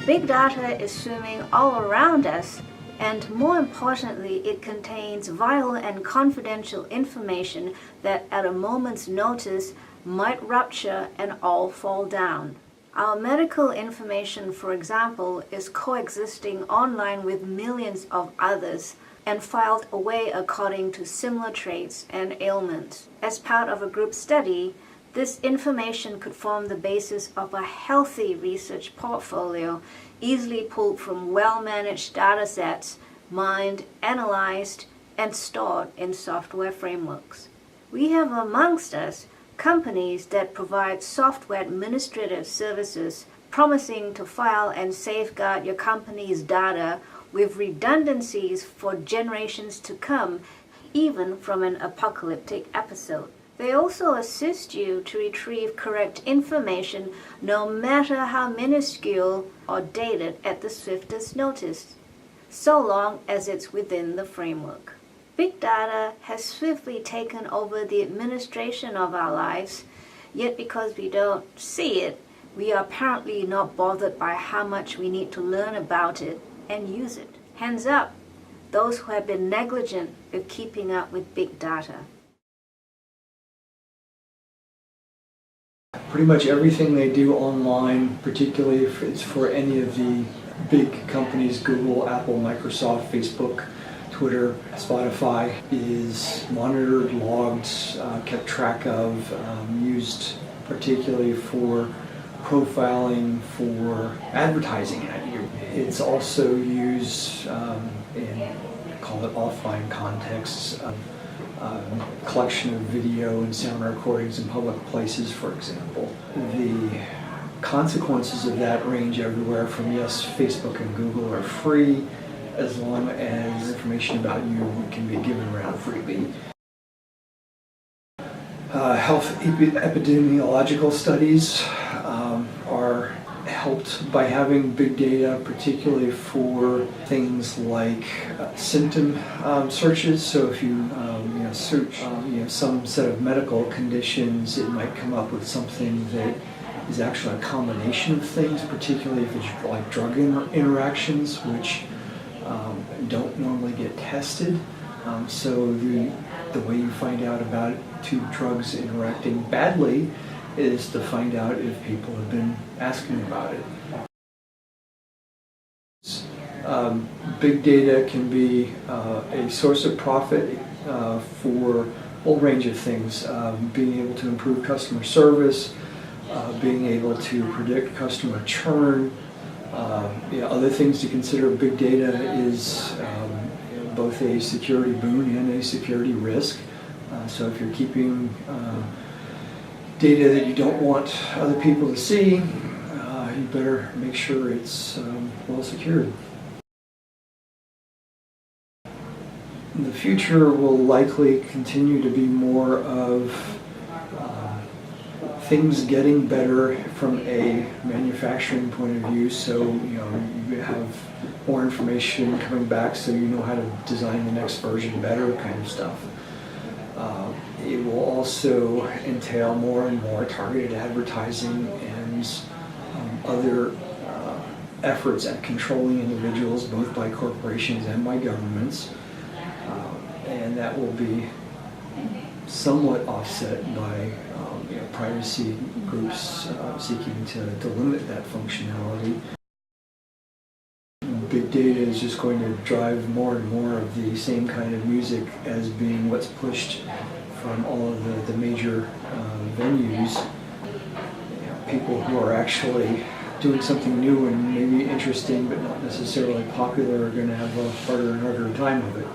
Big data is swimming all around us, and more importantly, it contains vital and confidential information that at a moment's notice might rupture and all fall down. Our medical information, for example, is coexisting online with millions of others and filed away according to similar traits and ailments. As part of a group study, this information could form the basis of a healthy research portfolio, easily pulled from well-managed data sets, mined, analyzed, and stored in software frameworks. We have amongst us companies that provide software administrative services promising to file and safeguard your company's data with redundancies for generations to come, even from an apocalyptic episode. They also assist you to retrieve correct information no matter how minuscule or dated at the swiftest notice, so long as it's within the framework. Big data has swiftly taken over the administration of our lives, yet because we don't see it, we are apparently not bothered by how much we need to learn about it and use it. Hands up, those who have been negligent with keeping up with big data. Pretty much everything they do online, particularly if it's for any of the big companies, Google, Apple, Microsoft, Facebook, Twitter, Spotify, is monitored, logged, kept track of, used particularly for profiling, for advertising. It's also used in, call it offline contexts, collection of video and sound recordings in public places, for example. The consequences of that range everywhere from, yes, Facebook and Google are free as long as information about you can be given around freely. Health epidemiological studies are helped by having big data, particularly for things like symptom searches. So if you search some set of medical conditions, it might come up with something that is actually a combination of things, particularly if it's like drug interactions, which don't normally get tested. So the way you find out about two drugs interacting badly is to find out if people have been asking about it. Big data can be a source of profit for a whole range of things, being able to improve customer service, being able to predict customer churn. Other things to consider. Big data is both a security boon and a security risk. So if you're keeping data that you don't want other people to see, you better make sure it's well secured. The future will likely continue to be more of things getting better from a manufacturing point of view. So you have more information coming back, so you know how to design the next version better, kind of stuff. It will also entail more and more targeted advertising and other efforts at controlling individuals, both by corporations and by governments. And that will be somewhat offset by privacy groups seeking to limit that functionality. Big data is just going to drive more and more of the same kind of music as being what's pushed from all of the major venues. People who are actually doing something new and maybe interesting but not necessarily popular are going to have a harder and harder time of it.